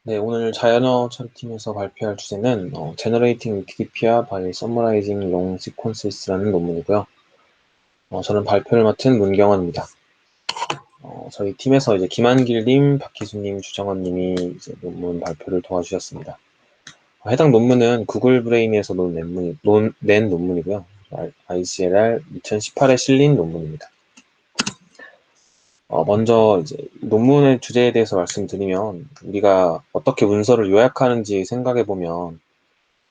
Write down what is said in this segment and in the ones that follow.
네, 오늘 자연어 처리팀에서 발표할 주제는 Generating Wikipedia by Summarizing Long Sequences라는 논문이고요. 저는 발표를 맡은 문경원입니다. 저희 팀에서 이제 김한길님, 박희수님, 주정원님이 이제 논문 발표를 도와주셨습니다. 해당 논문은 구글 브레인에서 낸 논문이고요. ICLR 2018에 실린 논문입니다. 먼저 이제 논문의 주제에 대해서 말씀드리면 우리가 어떻게 문서를 요약하는지 생각해 보면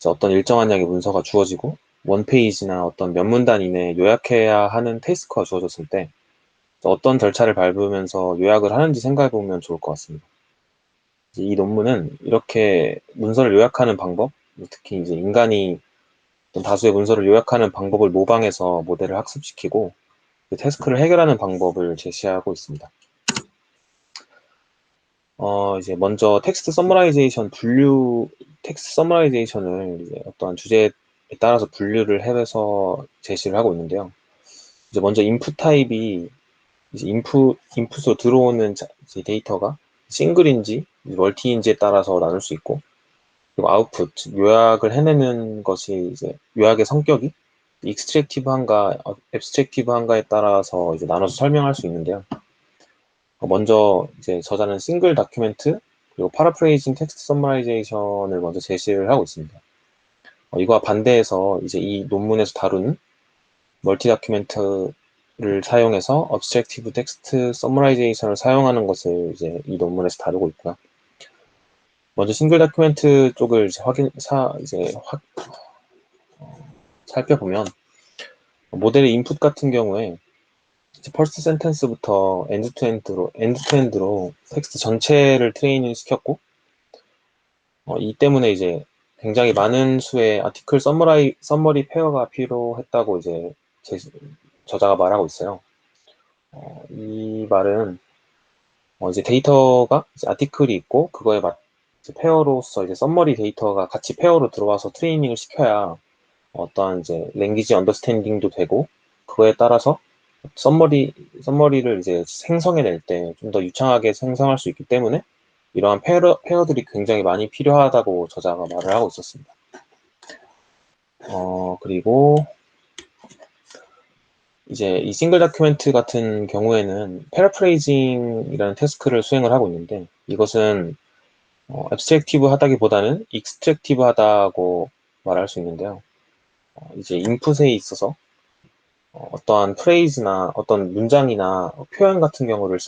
어떤 일정한 양의 문서가 주어지고 원페이지나 어떤 몇 문단 이내에 요약해야 하는 태스크가 주어졌을 때 어떤 절차를 밟으면서 요약을 하는지 생각해 보면 좋을 것 같습니다. 이 논문은 이렇게 문서를 요약하는 방법, 특히 이제 인간이 어떤 다수의 문서를 요약하는 방법을 모방해서 모델을 학습시키고 그 태스크를 해결하는 방법을 제시하고 있습니다. 이제 먼저 텍스트 서머라이제이션을 이제 어떠한 주제에 따라서 분류를 해서 제시를 하고 있는데요. 이제 먼저 인풋 타입이 이제 인풋으로 들어오는 이제 데이터가 싱글인지 멀티인지에 따라서 나눌 수 있고, 그리고 아웃풋, 요약을 해내는 것이 이제 요약의 성격이 익스트랙티브한가, 앱스트랙티브한가에 따라서 이제 나눠서 설명할 수 있는데요. 먼저 이제 저자는 싱글 다큐멘트 그리고 파라프레이징 텍스트 서머라이제이션을 먼저 제시를 하고 있습니다. 이거와 반대해서 이제 이 논문에서 다룬 멀티 다큐멘트를 사용해서 업스트랙티브 텍스트 서머라이제이션을 사용하는 것을 이제 이 논문에서 다루고 있고요. 먼저 싱글 다큐멘트 쪽을 이제 살펴보면 모델의 인풋 같은 경우에 퍼스트 센텐스부터 엔드 투엔드로 텍스트 전체를 트레이닝 시켰고, 이 때문에 이제 굉장히 많은 수의 아티클 서머리 페어가 필요했다고 이제 저자가 말하고 있어요. 이 말은 이제 데이터가 이제 아티클이 있고 그거에 이제 페어로서 이제 서머리 데이터가 같이 페어로 들어와서 트레이닝을 시켜야 어떠한 이제 랭귀지 언더스탠딩도 되고, 그거에 따라서 서머리를 이제 생성해낼 때 좀 더 유창하게 생성할 수 있기 때문에 이러한 페어들이 굉장히 많이 필요하다고 저자가 말을 하고 있었습니다. 그리고 이제 이 싱글 다큐멘트 같은 경우에는 패러프레이징이라는 태스크를 수행을 하고 있는데, 이것은 앱스트랙티브 하다기보다는 익스트랙티브 하다고 말할 수 있는데요. 이제 인풋에 있어서 어떠한 프레이즈나 어떤 문장이나 표현 같은 경우를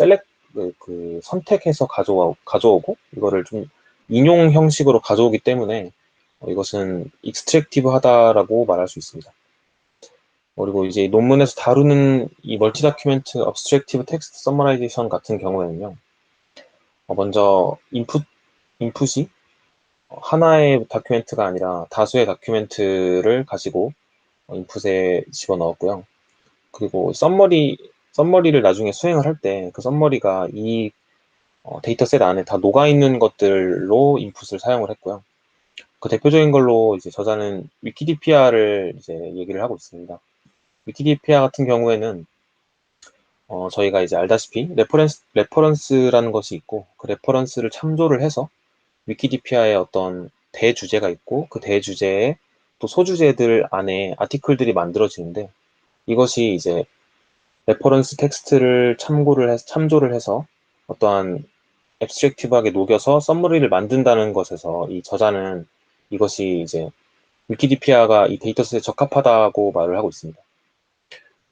선택해서 가져오고 이거를 좀 인용 형식으로 가져오기 때문에 이것은 익스트랙티브 하다라고 말할 수 있습니다. 그리고 이제 논문에서 다루는 이 멀티 다큐멘트 업스트랙티브 텍스트 서머라이제이션 같은 경우에는요. 먼저 인풋이 하나의 다큐멘트가 아니라 다수의 다큐멘트를 가지고 인풋에 집어넣었고요. 그리고 썸머리를 나중에 수행을 할 때 그 썸머리가 이 데이터셋 안에 다 녹아있는 것들로 인풋을 사용을 했고요. 그 대표적인 걸로 이제 저자는 위키디피아를 이제 얘기를 하고 있습니다. 위키디피아 같은 경우에는 저희가 이제 알다시피 레퍼런스라는 것이 있고, 그 레퍼런스를 참조를 해서 위키디피아에 어떤 대주제가 있고 그 대주제에 또 소주제들 안에 아티클들이 만들어지는데, 이것이 이제 레퍼런스 텍스트를 참조를 해서 어떠한 앱스트랙티브하게 녹여서 썸머리를 만든다는 것에서 이 저자는 이것이 이제 위키디피아가 이 데이터셋에 적합하다고 말을 하고 있습니다.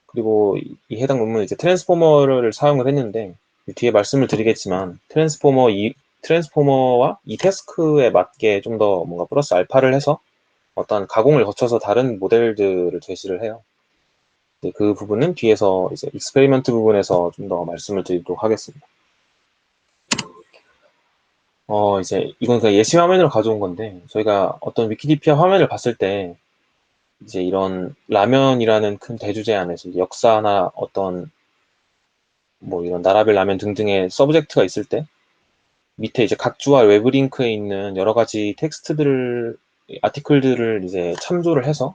그리고 이 해당 논문은 이제 트랜스포머를 사용을 했는데, 뒤에 말씀을 드리겠지만 트랜스포머와 이 태스크에 맞게 좀 더 뭔가 플러스 알파를 해서 어떤 가공을 거쳐서 다른 모델들을 제시를 해요. 그 부분은 뒤에서 이제 익스페리먼트 부분에서 좀 더 말씀을 드리도록 하겠습니다. 이제 이건 그냥 예시 화면으로 가져온 건데, 저희가 어떤 위키디피아 화면을 봤을 때 이제 이런 라면이라는 큰 대주제 안에서 역사나 어떤 뭐 이런 나라별 라면 등등의 서브젝트가 있을 때 밑에 이제 각 주와 외부 링크에 있는 여러 가지 아티클들을 이제 참조를 해서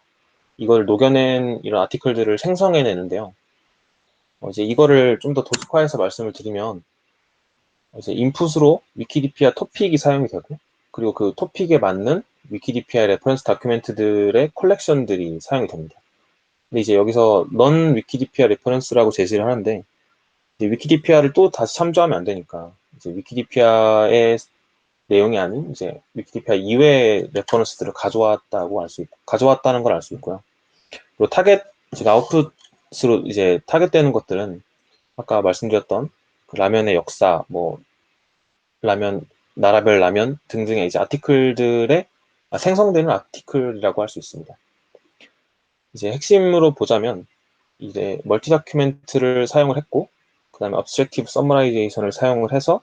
이걸 녹여낸 이런 아티클들을 생성해내는데요. 이제 이거를 좀 더 도식화해서 말씀을 드리면, 이제 인풋으로 위키디피아 토픽이 사용이 되고, 그리고 그 토픽에 맞는 위키디피아 레퍼런스 다큐멘트들의 컬렉션들이 사용이 됩니다. 근데 이제 여기서 넌 위키디피아 레퍼런스라고 제시를 하는데, 이제 위키디피아를 또 다시 참조하면 안 되니까, 이제 위키디피아의 내용이 아닌 이제 위키디피아 이외의 레퍼런스들을 가져왔다고 알 수 있고, 가져왔다는 걸 알 수 있고요. 그리고 타겟, 즉 아웃풋으로 이제 타겟되는 것들은 아까 말씀드렸던 그 라면의 역사, 뭐 라면, 나라별 라면 등등의 이제 아티클들의 생성되는 아티클이라고 할 수 있습니다. 이제 핵심으로 보자면 이제 멀티 다큐멘트를 사용을 했고, 그 다음에 업스트랙티브 서머라이제이션을 사용을 해서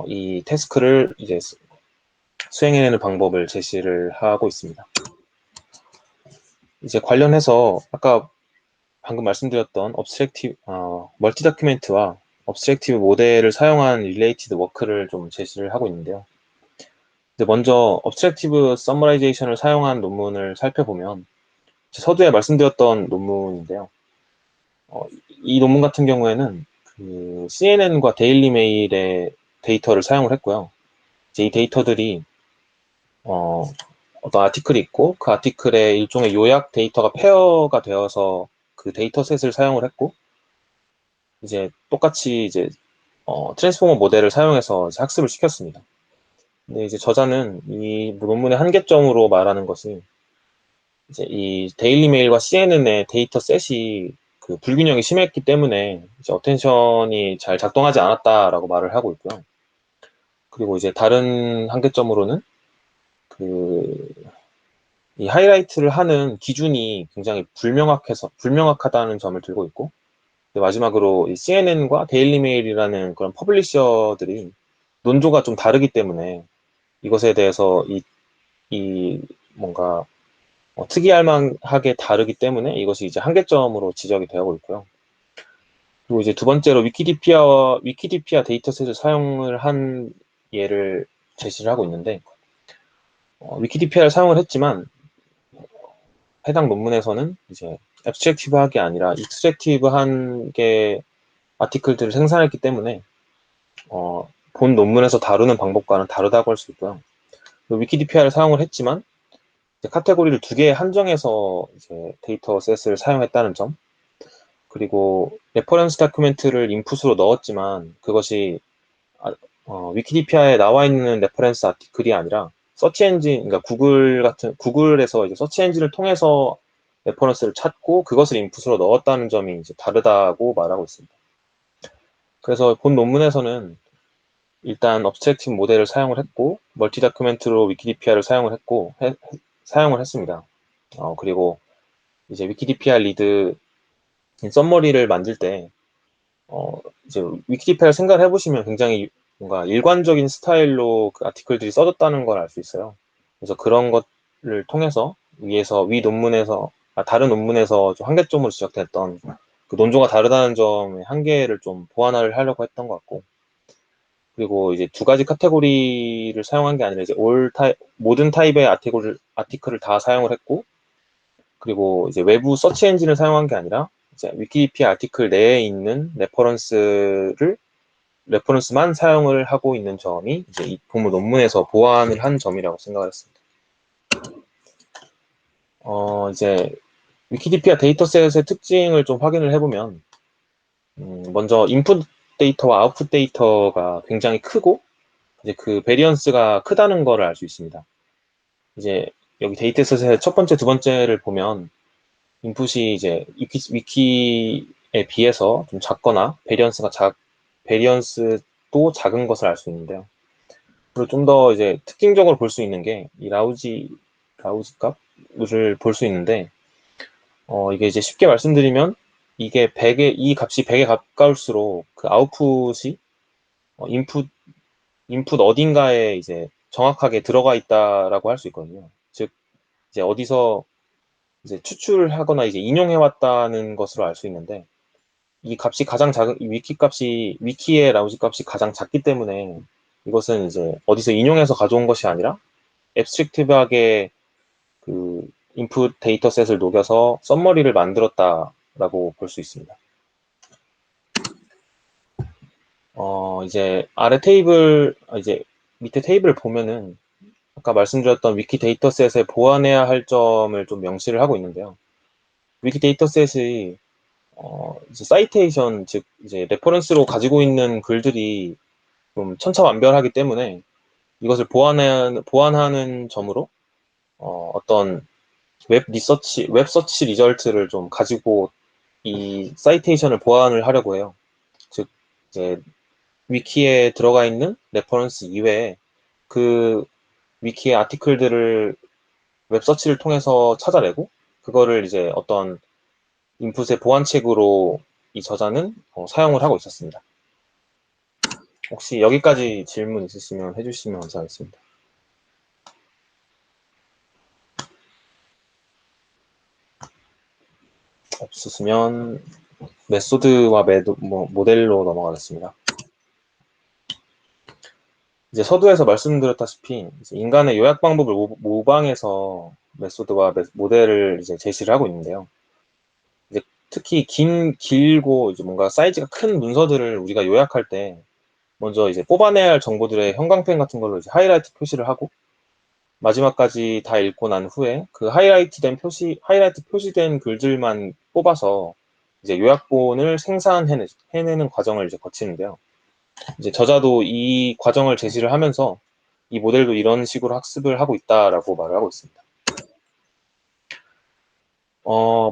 이 태스크를 이제 수행해내는 방법을 제시를 하고 있습니다. 이제 관련해서 아까 방금 말씀드렸던 멀티 다큐멘트와 업스트랙티브 모델을 사용한 릴레이티드 워크를 좀 제시를 하고 있는데요. 먼저 업스트랙티브 서머라이제이션을 사용한 논문을 살펴보면 서두에 말씀드렸던 논문인데요. 이 논문 같은 경우에는 그 CNN과 데일리 메일의 데이터를 사용을 했고요. 이제 이 데이터들이 어떤 아티클이 있고 그 아티클의 일종의 요약 데이터가 페어가 되어서 그 데이터셋을 사용을 했고, 이제 똑같이 이제 트랜스포머 모델을 사용해서 이제 학습을 시켰습니다. 근데 이제 저자는 이 논문의 한계점으로 말하는 것이 이제 이 데일리 메일과 CNN의 데이터 셋이 그 불균형이 심했기 때문에 이제 어텐션이 잘 작동하지 않았다라고 말을 하고 있고요. 그리고 이제 다른 한계점으로는 그 이 하이라이트를 하는 기준이 굉장히 불명확하다는 점을 들고 있고, 마지막으로 이 CNN과 데일리 메일이라는 그런 퍼블리셔들이 논조가 좀 다르기 때문에 이것에 대해서 이 뭔가 특이할 만하게 다르기 때문에 이것이 이제 한계점으로 지적이 되고 있고요. 그리고 이제 두 번째로 위키디피아 데이터셋을 사용을 한 예를 제시를 하고 있는데, 위키디피아를 사용을 했지만 해당 논문에서는 이제 앱스트랙티브하게 아니라 익스트랙티브한 게 아티클들을 생산했기 때문에 본 논문에서 다루는 방법과는 다르다고 할 수 있고요. 위키디피아를 사용을 했지만 카테고리를 두 개에 한정해서 이제 데이터셋을 사용했다는 점, 그리고 레퍼런스 다큐멘트를 인풋으로 넣었지만 그것이 위키디피아에 나와 있는 레퍼런스 아티클이 아니라 서치 엔진, 그러니까 구글에서 이제 서치 엔진을 통해서 레퍼런스를 찾고 그것을 인풋으로 넣었다는 점이 이제 다르다고 말하고 있습니다. 그래서 본 논문에서는 일단 업스트랙티브 모델을 사용을 했고, 멀티 다큐멘트로 위키디피아를 사용을 했습니다. 그리고 이제 위키디피아 리드 썸머리를 만들 때 이제 위키디피아를 생각을 해보시면 굉장히 뭔가 일관적인 스타일로 그 아티클들이 써졌다는 걸 알 수 있어요. 그래서 그런 것을 통해서 위 논문에서 다른 논문에서 좀 한계점으로 지적됐던 그 논조가 다르다는 점의 한계를 좀 보완을 하려고 했던 것 같고, 그리고 이제 두 가지 카테고리를 사용한 게 아니라 이제 모든 타입의 아티클을 다 사용을 했고, 그리고 이제 외부 서치 엔진을 사용한 게 아니라 이제 위키디피아 아티클 내에 있는 레퍼런스만 사용을 하고 있는 점이 이제 이 본문 논문에서 보완을 한 점이라고 생각을 했습니다. 이제 위키디피아 데이터셋의 특징을 좀 확인을 해보면, 먼저 인풋 데이터와 아웃풋 데이터가 굉장히 크고 이제 그 베리언스가 크다는 걸 알 수 있습니다. 이제 여기 데이터셋의 첫 번째, 두 번째를 보면 인풋이 이제 위키에 비해서 좀 작거나 베리언스도 작은 것을 알 수 있는데요. 그리고 좀 더 이제 특징적으로 볼 수 있는 게 이 라우지 값을 볼 수 있는데, 이게 이제 쉽게 말씀드리면 이 값이 100에 가까울수록 그 아웃풋이 인풋 어딘가에 이제 정확하게 들어가 있다라고 할 수 있거든요. 즉 이제 어디서 이제 추출을 하거나 이제 인용해 왔다는 것으로 알 수 있는데, 이 값이 가장 작은 위키의 라우지 값이 가장 작기 때문에 이것은 이제 어디서 인용해서 가져온 것이 아니라 앱스트랙티브하게 그 인풋 데이터셋을 녹여서 썸머리를 만들었다라고 볼 수 있습니다. 이제 아래 테이블, 이제 밑에 테이블을 보면은 아까 말씀드렸던 위키 데이터셋에 보완해야 할 점을 좀 명시를 하고 있는데요. 위키 데이터셋이 이제 사이테이션, 즉 이제 레퍼런스로 가지고 있는 글들이 좀 천차만별하기 때문에 이것을 보완하는 점으로 어떤 웹 서치 리절트를 좀 가지고 이 사이테이션을 보완을 하려고 해요. 즉 이제 위키에 들어가 있는 레퍼런스 이외에 그 위키의 아티클들을 웹 서치를 통해서 찾아내고 그거를 이제 어떤 인풋의 보완책으로 이 저자는 사용을 하고 있었습니다. 혹시 여기까지 질문 있으시면 해주시면 감사하겠습니다. 없으시면 메소드와 모델로 넘어가겠습니다. 이제 서두에서 말씀드렸다시피 이제 인간의 요약 방법을 모방해서 메소드와 모델을 이제 제시를 하고 있는데요. 이제 특히 길고 이제 뭔가 사이즈가 큰 문서들을 우리가 요약할 때 먼저 이제 뽑아내야 할 정보들의 형광펜 같은 걸로 이제 하이라이트 표시를 하고 마지막까지 다 읽고 난 후에 그 하이라이트 표시된 글들만 뽑아서 이제 요약본을 해내는 과정을 이제 거치는데요. 이제 저자도 이 과정을 제시를 하면서 이 모델도 이런 식으로 학습을 하고 있다라고 말을 하고 있습니다.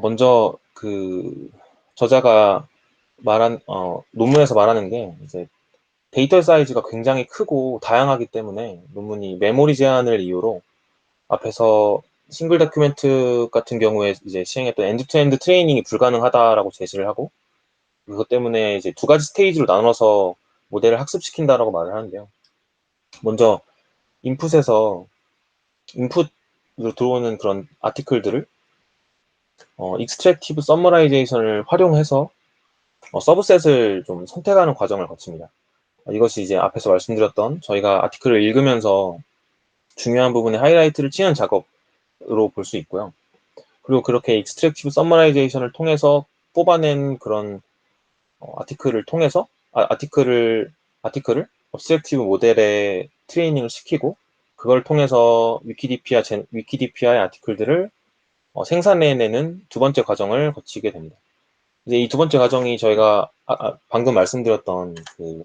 먼저 그 저자가 논문에서 말하는 게 이제 데이터 사이즈가 굉장히 크고 다양하기 때문에 논문이 메모리 제한을 이유로 앞에서 싱글 다큐멘트 같은 경우에 이제 시행했던 엔드-투-엔드 트레이닝이 불가능하다라고 제시를 하고 그것 때문에 이제 두 가지 스테이지로 나눠서 모델을 학습시킨다라고 말을 하는데요. 먼저 인풋에서 인풋으로 들어오는 그런 아티클들을 익스트랙티브 서머라이제이션을 활용해서 서브셋을 좀 선택하는 과정을 거칩니다. 이것이 이제 앞에서 말씀드렸던 저희가 아티클을 읽으면서 중요한 부분에 하이라이트를 치는 작업으로 볼 수 있고요. 그리고 그렇게 익스트랙티브 서머라이제이션을 통해서 뽑아낸 그런 아티클을 통해서 아티클을 업젝티브 모델에 트레이닝을 시키고 그걸 통해서 위키디피아의 아티클들을 생산해내는 두 번째 과정을 거치게 됩니다. 이제 이 두 번째 과정이 저희가 방금 말씀드렸던 그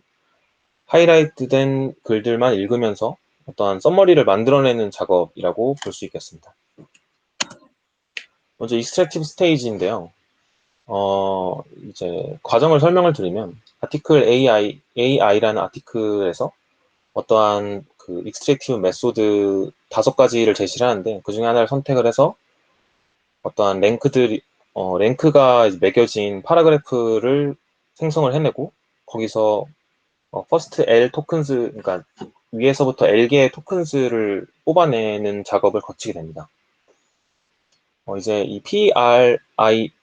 하이라이트된 글들만 읽으면서 어떠한 서머리를 만들어내는 작업이라고 볼 수 있겠습니다. 먼저 익스트랙티브 스테이지인데요. 이제 과정을 설명을 드리면 아티클 AI라는 아티클에서 어떠한 그 익스트랙티브 메소드 5가지를 제시를 하는데 그 중에 하나를 선택을 해서 어떠한 랭크가 매겨진 파라그래프를 생성을 해내고 거기서 퍼스트 L 토큰스, 그러니까 위에서부터 L개의 토큰스를 뽑아내는 작업을 거치게 됩니다. 이제 이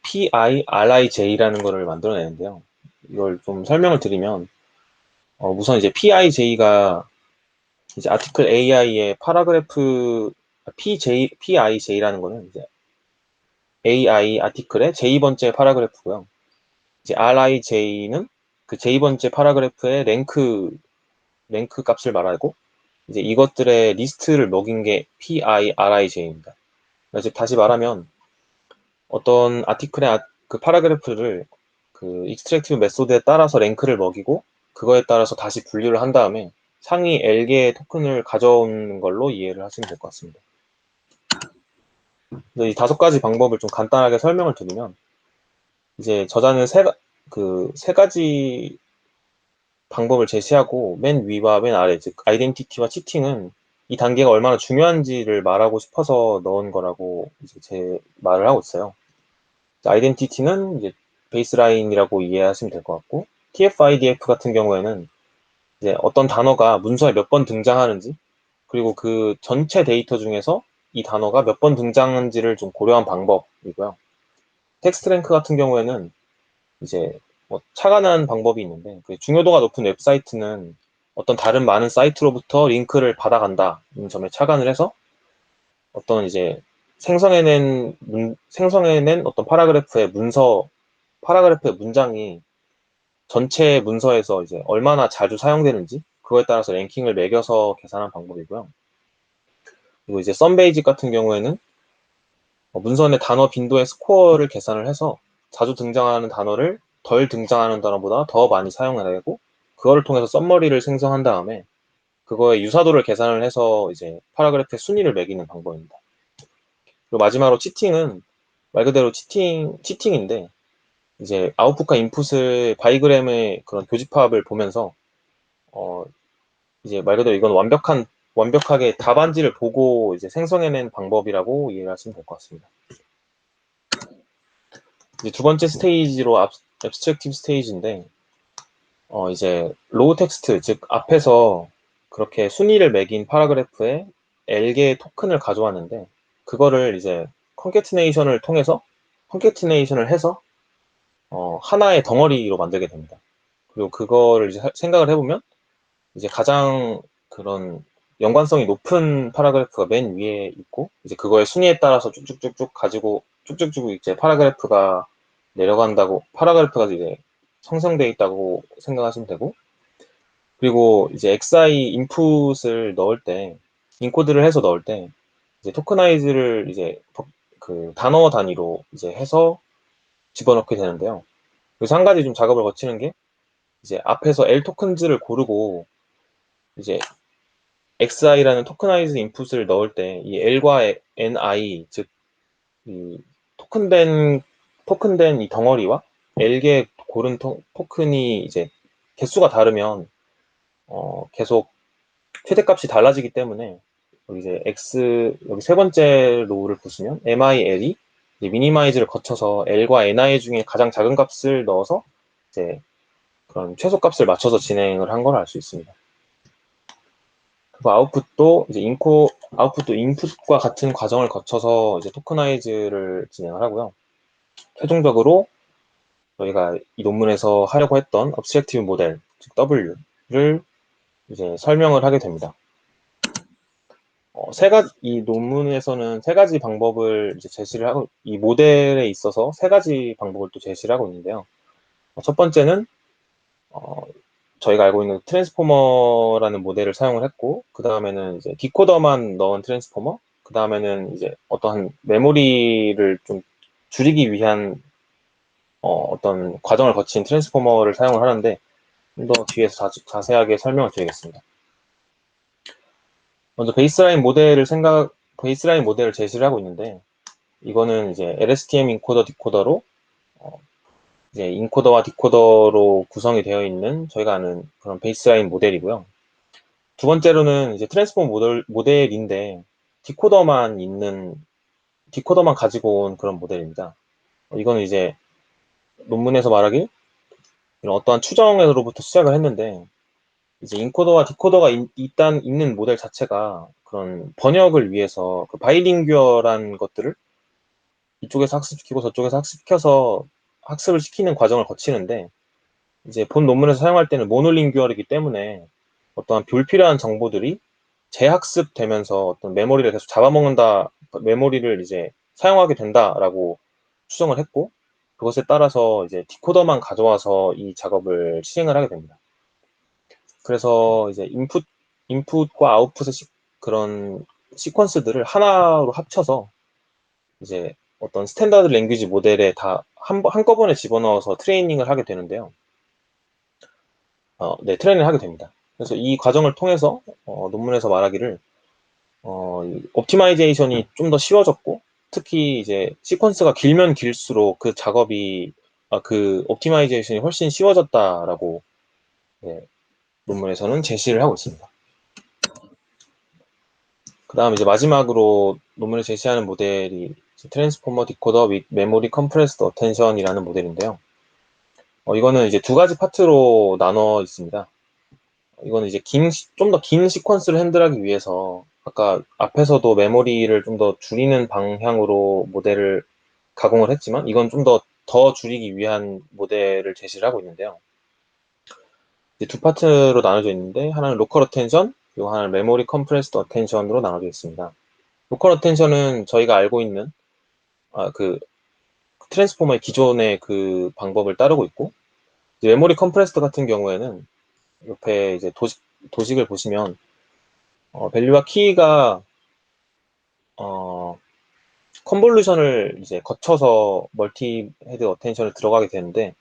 PIRIJ라는 거를 만들어내는데요. 이걸 좀 설명을 드리면, 우선 이제 PIJ가 이제 아티클 AI의 파라그래프, PIJ라는 거는 이제 AI 아티클의 J번째 파라그래프고요. 이제 RIJ는 그 J번째 파라그래프의 랭크 값을 말하고, 이제 이것들의 리스트를 먹인 게 PIRIJ입니다. 즉 다시 말하면 어떤 아티클의 그 파라그래프를 그 익스트랙티브 메소드에 따라서 랭크를 먹이고 그거에 따라서 다시 분류를 한 다음에 상위 L개의 토큰을 가져오는 걸로 이해를 하시면 될 것 같습니다. 이 5가지 방법을 좀 간단하게 설명을 드리면 이제 저자는 세 가지 방법을 제시하고 맨 위와 맨 아래, 즉 아이덴티티와 치팅은 이 단계가 얼마나 중요한지를 말하고 싶어서 넣은 거라고 이제 제 말을 하고 있어요. 아이덴티티는 이제 베이스라인이라고 이해하시면 될 것 같고, TF-IDF 같은 경우에는 이제 어떤 단어가 문서에 몇 번 등장하는지, 그리고 그 전체 데이터 중에서 이 단어가 몇 번 등장하는지를 좀 고려한 방법이고요. 텍스트 랭크 같은 경우에는 이제 뭐 착안한 방법이 있는데, 그 중요도가 높은 웹사이트는 어떤 다른 많은 사이트로부터 링크를 받아간다는 점에 착안을 해서 어떤 이제 생성해낸 어떤 파라그래프의 문장이 전체 문서에서 이제 얼마나 자주 사용되는지 그거에 따라서 랭킹을 매겨서 계산한 방법이고요. 그리고 이제 썬베이직 같은 경우에는 문서 내 단어 빈도의 스코어를 계산을 해서 자주 등장하는 단어를 덜 등장하는 단어보다 더 많이 사용하고 그거를 통해서 썸머리를 생성한 다음에 그거의 유사도를 계산을 해서 이제 파라그래프의 순위를 매기는 방법입니다. 그리고 마지막으로 치팅은 말 그대로 치팅인데 이제 아웃풋과 인풋을 바이그램의 그런 교집합을 보면서 이제 말 그대로 이건 완벽하게 답안지를 보고 이제 생성해낸 방법이라고 이해를 하시면 될 것 같습니다. 이제 두 번째 스테이지로 abstractive 스테이지인데 이제 로우 텍스트 즉 앞에서 그렇게 순위를 매긴 파라그래프에 L개의 토큰을 가져왔는데 그거를 이제 컨캐티네이션을 해서 하나의 덩어리로 만들게 됩니다. 그리고 그거를 이제 생각을 해보면 이제 가장 그런 연관성이 높은 파라그래프가 맨 위에 있고 이제 그거의 순위에 따라서 쭉쭉쭉쭉 가지고 쭉쭉쭉 이제 파라그래프가 이제 형성되어 있다고 생각하시면 되고 그리고 이제 xi 인풋을 넣을 때 인코드를 해서 넣을 때 이제 토크나이즈를 이제 그 단어 단위로 이제 해서 집어넣게 되는데요. 그래서 한 가지 좀 작업을 거치는 게 이제 앞에서 L 토큰즈를 고르고 이제 xi라는 토크나이즈 인풋을 넣을 때 이 L과 ni 즉 이 토큰된 이 덩어리와 L개 고른 토큰이 이제 개수가 다르면 계속 최대값이 달라지기 때문에 여기 이제 여기 세 번째 로우를 보시면 MIL이 미니마이즈를 거쳐서 L과 ni 중에 가장 작은 값을 넣어서 이제 그런 최소값을 맞춰서 진행을 한 걸 알 수 있습니다. 그리고 아웃풋도 인풋과 같은 과정을 거쳐서 이제 토크나이즈를 진행을 하고요. 최종적으로 저희가 이 논문에서 하려고 했던 Objective 모델, 즉 W를 이제 설명을 하게 됩니다. 이 논문에서는 세 가지 방법을 이제 제시를 하고, 이 모델에 있어서 세 가지 방법을 또 제시를 하고 있는데요. 첫 번째는, 저희가 알고 있는 트랜스포머라는 모델을 사용을 했고, 그 다음에는 이제 디코더만 넣은 트랜스포머, 그 다음에는 이제 어떠한 메모리를 좀 줄이기 위한 어떤 과정을 거친 트랜스포머를 사용을 하는데, 좀 더 뒤에서 자세하게 설명을 드리겠습니다. 먼저 베이스라인 모델을 제시를 하고 있는데, 이거는 이제 LSTM 인코더 디코더로 이제 인코더와 디코더로 구성이 되어 있는 저희가 아는 그런 베이스라인 모델이고요. 두 번째로는 이제 트랜스폼 모델인데 디코더만 가지고 온 그런 모델입니다. 이거는 이제 논문에서 말하길 이런 어떠한 추정으로부터 시작을 했는데 이제 인코더와 디코더가 일단 있는 모델 자체가 그런 번역을 위해서 그 바이링규얼한 것들을 이쪽에서 학습시키고 저쪽에서 학습시켜서 학습을 시키는 과정을 거치는데 이제 본 논문에서 사용할 때는 모노링규얼이기 때문에 어떠한 불필요한 정보들이 재학습되면서 어떤 메모리를 계속 메모리를 이제 사용하게 된다라고 추정을 했고 그것에 따라서 이제 디코더만 가져와서 이 작업을 시행을 하게 됩니다. 그래서 이제 인풋과 아웃풋의 그런 시퀀스들을 하나로 합쳐서 이제 어떤 스탠다드 랭귀지 모델에 다 한꺼번에 집어넣어서 트레이닝을 하게 되는데요. 네, 트레이닝을 하게 됩니다. 그래서 이 과정을 통해서 논문에서 말하기를 옵티마이제이션이 좀 더 쉬워졌고 특히 이제 시퀀스가 길면 길수록 그 옵티마이제이션이 훨씬 쉬워졌다라고 네, 논문에서는 제시를 하고 있습니다. 그 다음 이제 마지막으로 논문을 제시하는 모델이 트랜스포머 디코더 및 메모리 컴프레스드 어텐션이라는 모델인데요. 이거는 이제 두 가지 파트로 나눠 있습니다. 이거는 이제 좀 더 긴 시퀀스를 핸들하기 위해서 아까 앞에서도 메모리를 좀 더 줄이는 방향으로 모델을 가공을 했지만 이건 좀 더 줄이기 위한 모델을 제시를 하고 있는데요. 이제 두 파트로 나눠져 있는데 하나는 로컬 어텐션 그리고 하나는 메모리 컴프레스드 어텐션으로 나눠져 있습니다. 로컬 어텐션은 저희가 알고 있는 그 트랜스포머의 기존의 그 방법을 따르고 있고 이제 메모리 컴프레스터 같은 경우에는 옆에 이제 도식을 보시면 밸류와 키가 컨볼루션을 이제 거쳐서 멀티 헤드 어텐션을 들어가게 되는데,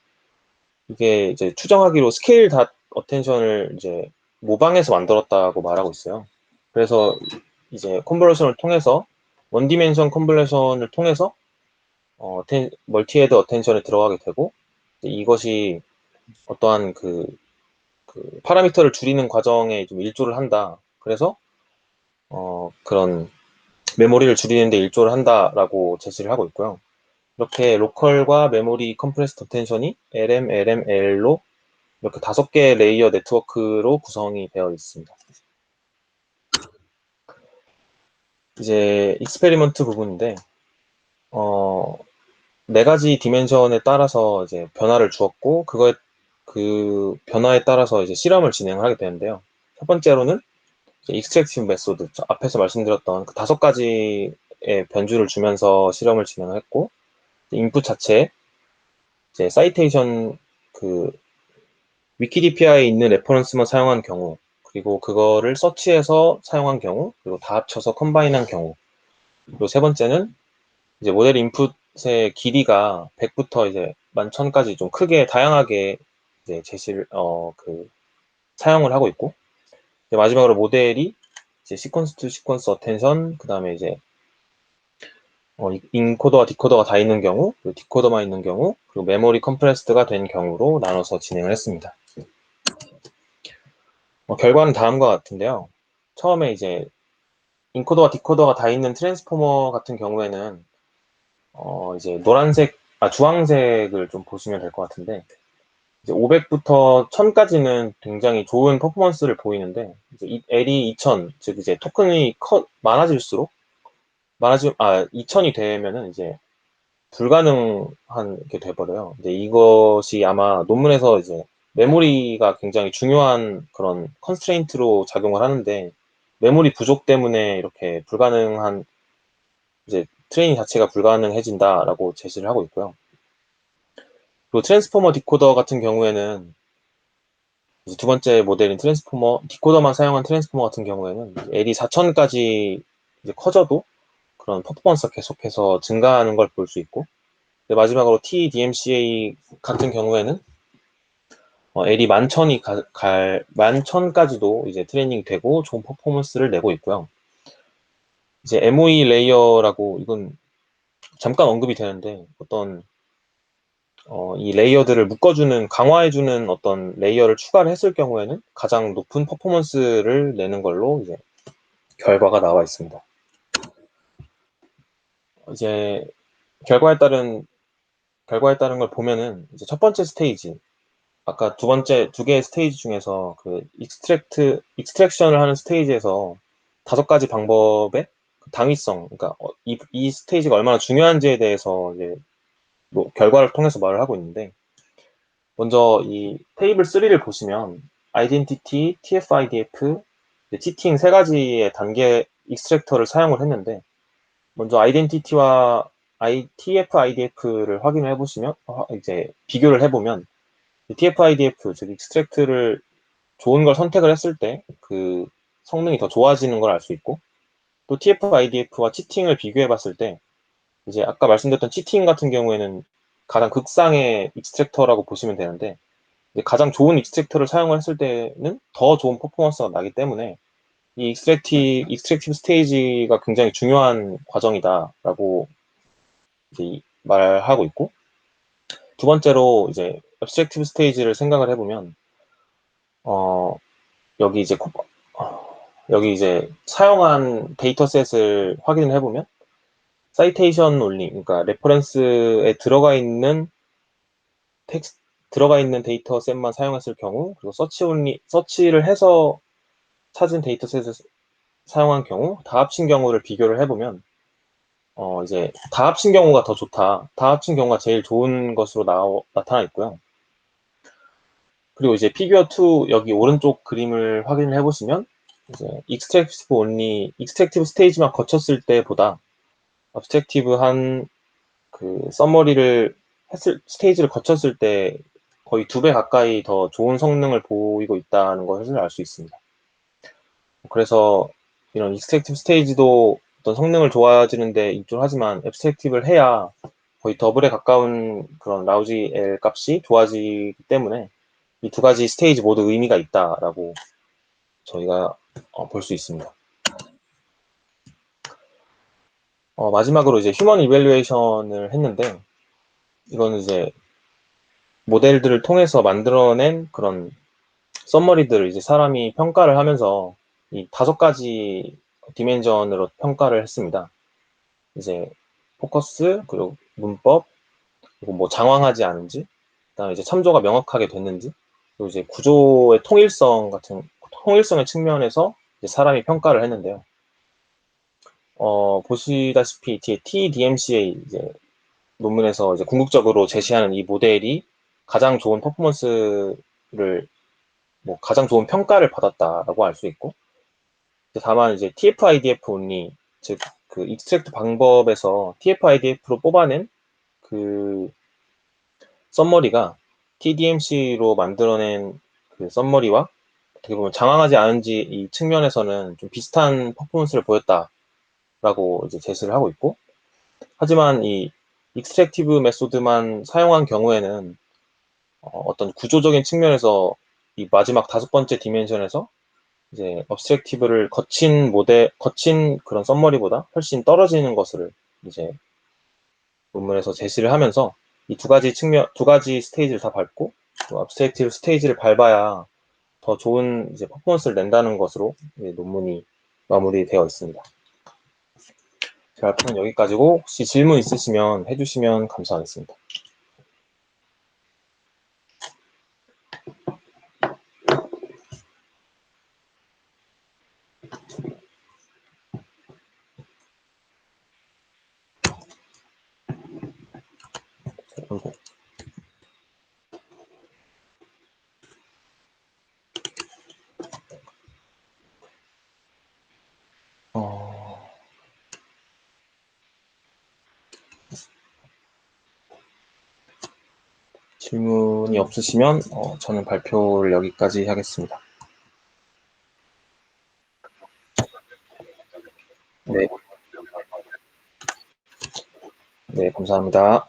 이게 이제 추정하기로 스케일 닷 어텐션을 이제 모방해서 만들었다고 말하고 있어요. 그래서 이제 컨볼루션을 통해서 원 디멘션 컨볼루션을 통해서 멀티 헤드 어텐션에 들어가게 되고, 이것이 어떠한 그 파라미터를 줄이는 과정에 좀 일조를 한다. 그래서 그런 메모리를 줄이는데 일조를 한다라고 제시를 하고 있고요. 이렇게 로컬과 메모리 컴프레스드 텐션이 LM, LM, L로 이렇게 5개의 레이어 네트워크로 구성이 되어 있습니다. 이제 익스페리먼트 부분인데, 4가지 디멘션에 따라서 이제 변화를 주었고, 그 변화에 따라서 이제 실험을 진행을 하게 되는데요. 첫 번째로는 익스트랙티브 메소드, 앞에서 말씀드렸던 그 5가지의 변주를 주면서 실험을 진행했고, 인풋 자체에 이제 사이테이션 그 위키디피아에 있는 레퍼런스만 사용한 경우, 그리고 그거를 서치해서 사용한 경우, 그리고 다 합쳐서 컴바인한 경우, 그리고 세 번째는 이제 모델 인풋의 길이가 100부터 이제 10,000까지 좀 크게 다양하게 이제 사용을 하고 있고, 이제 마지막으로 모델이 이제 시퀀스 투 시퀀스 어텐션, 그 다음에 이제 인코더와 디코더가 다 있는 경우, 그리고 디코더만 있는 경우, 그리고 메모리 컴프레스드가 된 경우로 나눠서 진행을 했습니다. 결과는 다음과 같은데요. 처음에 이제 인코더와 디코더가 다 있는 트랜스포머 같은 경우에는 이제 주황색을 좀 보시면 될 것 같은데, 이제 500부터 1000까지는 굉장히 좋은 퍼포먼스를 보이는데, 이제 L이 2000, 즉 이제 토큰이 많아질수록 2000이 되면은 이제 불가능한 게 돼버려요. 이제 이것이 아마 논문에서 이제 메모리가 굉장히 중요한 그런 컨스트레인트로 작용을 하는데, 메모리 부족 때문에 이렇게 이제 트레이닝 자체가 불가능해진다라고 제시를 하고 있고요. 그리고 트랜스포머 디코더 같은 경우에는 이제 두 번째 모델인 디코더만 사용한 트랜스포머 같은 경우에는 L이 4000까지 이제 커져도 그런 퍼포먼스가 계속해서 증가하는 걸 볼 수 있고, 마지막으로 TDMCA 같은 경우에는 L이 11,000까지도 이제 트레이닝 되고 좋은 퍼포먼스를 내고 있고요. 이제 MOE 레이어라고, 이건 잠깐 언급이 되는데, 이 레이어들을 강화해주는 어떤 레이어를 추가를 했을 경우에는 가장 높은 퍼포먼스를 내는 걸로 이제 결과가 나와 있습니다. 이제 결과에 따른 걸 보면은, 이제 첫 번째 스테이지, 아까 두 개의 스테이지 중에서 그 익스트랙션을 하는 스테이지에서 5가지 방법의 당위성, 그러니까 이 스테이지가 얼마나 중요한지에 대해서 이제 결과를 통해서 말을 하고 있는데, 먼저 이 테이블 3를 보시면 아이덴티티, TF-IDF, 치팅 3가지의 단계 익스트랙터를 사용을 했는데, 먼저 아이덴티티와 TF-IDF를 확인을 해보시면 이제 비교를 해보면 TF-IDF, 즉 익스트랙트를 좋은 걸 선택을 했을 때 그 성능이 더 좋아지는 걸 알 수 있고, 또 TF-IDF와 치팅을 비교해 봤을 때 이제 아까 말씀드렸던 치팅 같은 경우에는 가장 극상의 익스트랙터라고 보시면 되는데, 가장 좋은 익스트랙터를 사용을 했을 때는 더 좋은 퍼포먼스가 나기 때문에 이 익스트랙티브 스테이지가 굉장히 중요한 과정이다라고 이제 말하고 있고, 두 번째로 이제 앱스트랙티브 스테이지를 생각을 해보면 어, 여기 이제 사용한 데이터셋을 확인을 해보면 사이테이션 올리, 그러니까 레퍼런스에 들어가 있는 데이터셋만 사용했을 경우, 그리고 서치를 해서 찾은 데이터셋을 사용한 경우, 다 합친 경우를 비교를 해보면 이제 다 합친 경우가 더 좋다. 다 합친 경우가 제일 좋은 것으로 나타나 있고요. 그리고 이제 피규어 2 여기 오른쪽 그림을 확인을 해보시면 이제 익스트랙티브 스테이지만 거쳤을 때보다 업스트랙티브한 그 스테이지를 거쳤을 때 거의 2배 가까이 더 좋은 성능을 보이고 있다는 것을 알 수 있습니다. 그래서 이런 익스트랙티브 스테이지도 어떤 성능을 좋아지는데 입조하지만 앱스트랙티브를 해야 거의 더블에 가까운 그런 라우지 L 값이 좋아지기 때문에 이 두 가지 스테이지 모두 의미가 있다라고 저희가 볼 수 있습니다. 마지막으로 이제 휴먼 이밸류에이션을 했는데 이거는 이제 모델들을 통해서 만들어낸 그런 썸머리들을 이제 사람이 평가를 하면서 이 5가지 디멘전으로 평가를 했습니다. 이제 포커스, 그리고 문법, 그리고 뭐 장황하지 않은지, 그다음에 이제 참조가 명확하게 됐는지, 그리고 이제 구조의 통일성의 측면에서 이제 사람이 평가를 했는데요. 보시다시피 뒤에 TDMCA 이제 논문에서 이제 궁극적으로 제시하는 이 모델이 가장 좋은 퍼포먼스를 가장 좋은 평가를 받았다라고 알 수 있고, 다만 이제 TF-IDF only, 즉 그 익스트랙트 방법에서 TF-IDF로 뽑아낸 그 썸머리가 TDMC로 만들어낸 그 썸머리와 어떻게 보면 장황하지 않은지 이 측면에서는 좀 비슷한 퍼포먼스를 보였다라고 이제 제시를 하고 있고, 하지만 이 익스트랙티브 메소드만 사용한 경우에는 어떤 구조적인 측면에서 이 마지막 5번째 디멘션에서 이제 업스트랙티브를 거친 그런 썸머리보다 훨씬 떨어지는 것을 이제 논문에서 제시를 하면서 이 두 가지 스테이지를 다 밟고 업스트랙티브 스테이지를 밟아야 더 좋은 이제 퍼포먼스를 낸다는 것으로 논문이 마무리되어 있습니다. 제 발표는 여기까지고 혹시 질문 있으시면 해주시면 감사하겠습니다. 질문이 없으시면 저는 발표를 여기까지 하겠습니다. 네, 네, 감사합니다.